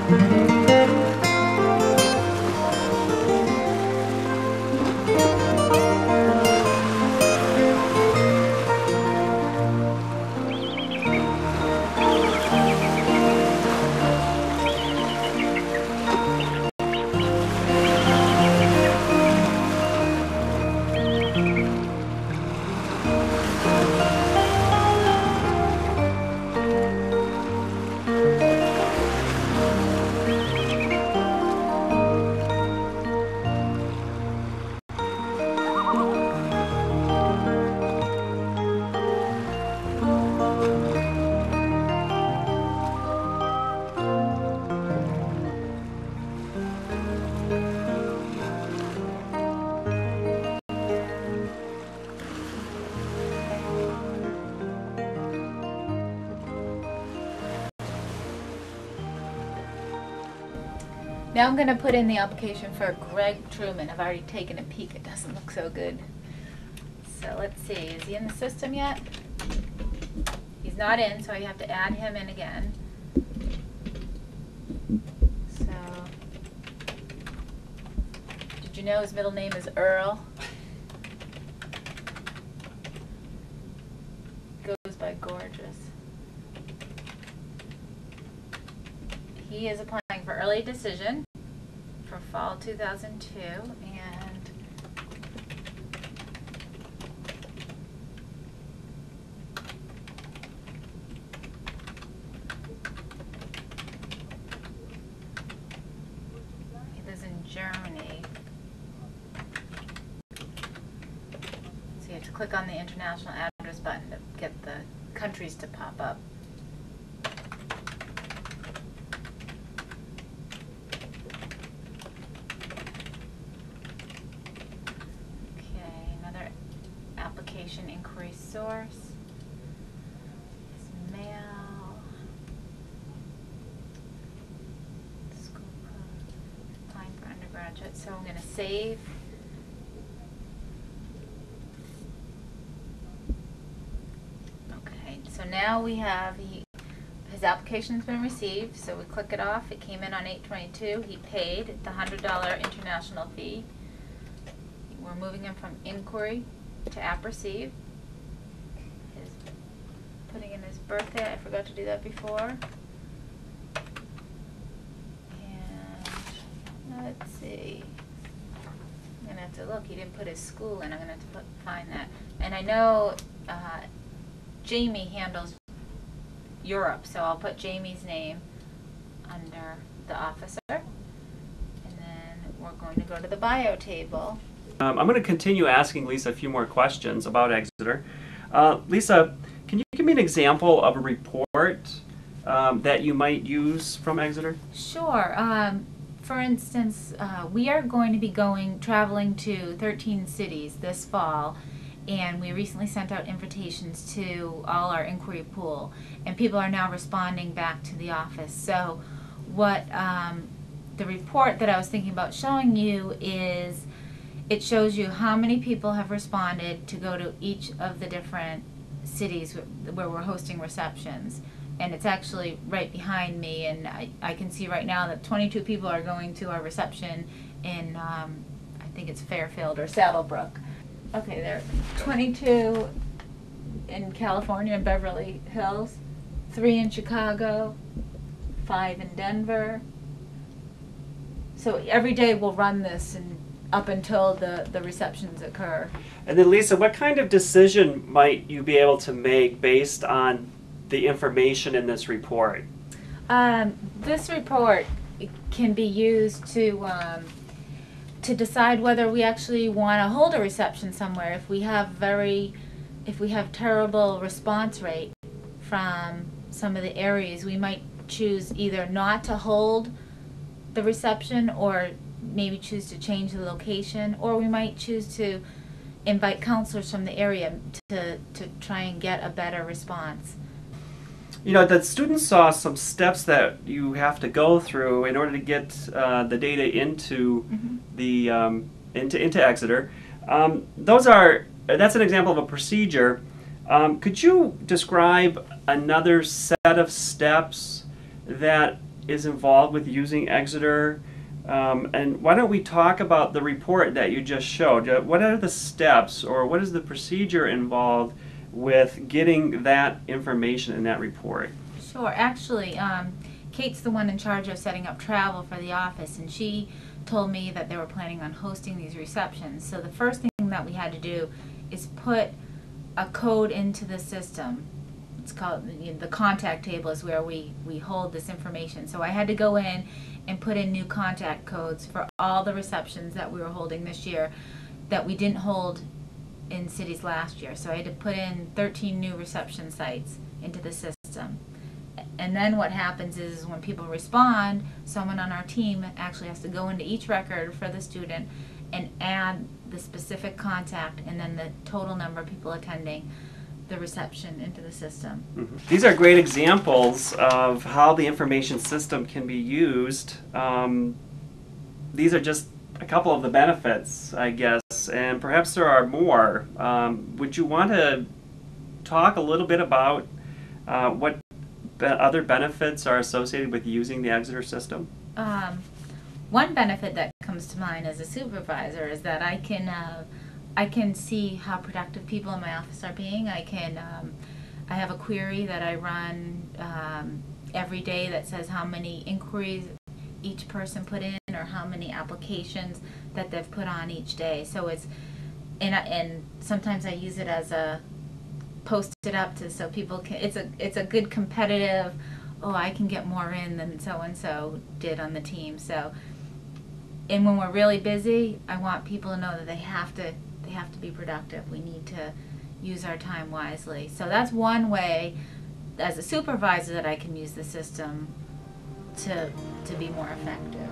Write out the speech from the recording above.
Now I'm going to put in the application for Greg Truman. I've already taken a peek. It doesn't look so good. So let's see. Is he in the system yet? He's not in, so I have to add him in again. So, did you know his middle name is Earl? Goes by Gorgeous. He is applying for early decision for fall 2002, and he lives in Germany. So you have to click on the international address button to get the countries to pop up. Application inquiry source, his mail, school code, applying for undergraduate. So I'm going to save. Okay, so now we have his application's been received. So we click it off. It came in on 8/22. He paid the $100 international fee. We're moving him from inquiry to app receive. Putting in his birthday. I forgot to do that before. And let's see. I'm gonna have to look. He didn't put his school in. I'm gonna have to find that. And I know Jamie handles Europe, so I'll put Jamie's name under the officer. And then we're going to go to the bio table. I'm going to continue asking Lisa a few more questions about Exeter. Lisa, can you give me an example of a report that you might use from Exeter? Sure. For instance, we are going to be traveling to 13 cities this fall, and we recently sent out invitations to all our inquiry pool, and people are now responding back to the office. So what the report that I was thinking about showing you is, it shows you how many people have responded to go to each of the different cities where we're hosting receptions. And it's actually right behind me, and I can see right now that 22 people are going to our reception in, I think it's Fairfield or Saddlebrook. Okay, there are 22 in California in Beverly Hills, 3 in Chicago, 5 in Denver. So every day we'll run this and up until the receptions occur. And then Lisa, what kind of decision might you be able to make based on the information in this report? This report can be used to decide whether we actually want to hold a reception somewhere. If we have terrible response rate from some of the areas, we might choose either not to hold the reception, or maybe choose to change the location, or we might choose to invite counselors from the area to try and get a better response. You know, the students saw some steps that you have to go through in order to get the data into the into Exeter. That's an example of a procedure. Could you describe another set of steps that is involved with using Exeter. And why don't we talk about the report that you just showed? What are the steps, or what is the procedure involved with getting that information in that report? Sure. Actually, Kate's the one in charge of setting up travel for the office, and she told me that they were planning on hosting these receptions. So the first thing that we had to do is put a code into the system. It's called, the contact table is where we hold this information. So I had to go in and put in new contact codes for all the receptions that we were holding this year that we didn't hold in cities last year. So I had to put in 13 new reception sites into the system. And then what happens is when people respond, someone on our team actually has to go into each record for the student and add the specific contact and then the total number of people attending the reception into the system. Mm-hmm. These are great examples of how the information system can be used. These are just a couple of the benefits, I guess, and perhaps there are more. Would you want to talk a little bit about what other benefits are associated with using the Exeter system? One benefit that comes to mind as a supervisor is that I can see how productive people in my office are being. I have a query that I run every day that says how many inquiries each person put in or how many applications that they've put on each day. So and sometimes I use it as a post it up so people can, it's a good competitive, oh, I can get more in than so and so did on the team. So, and when we're really busy, I want people to know that they have to be productive. We need to use our time wisely. So that's one way as a supervisor that I can use the system to be more effective.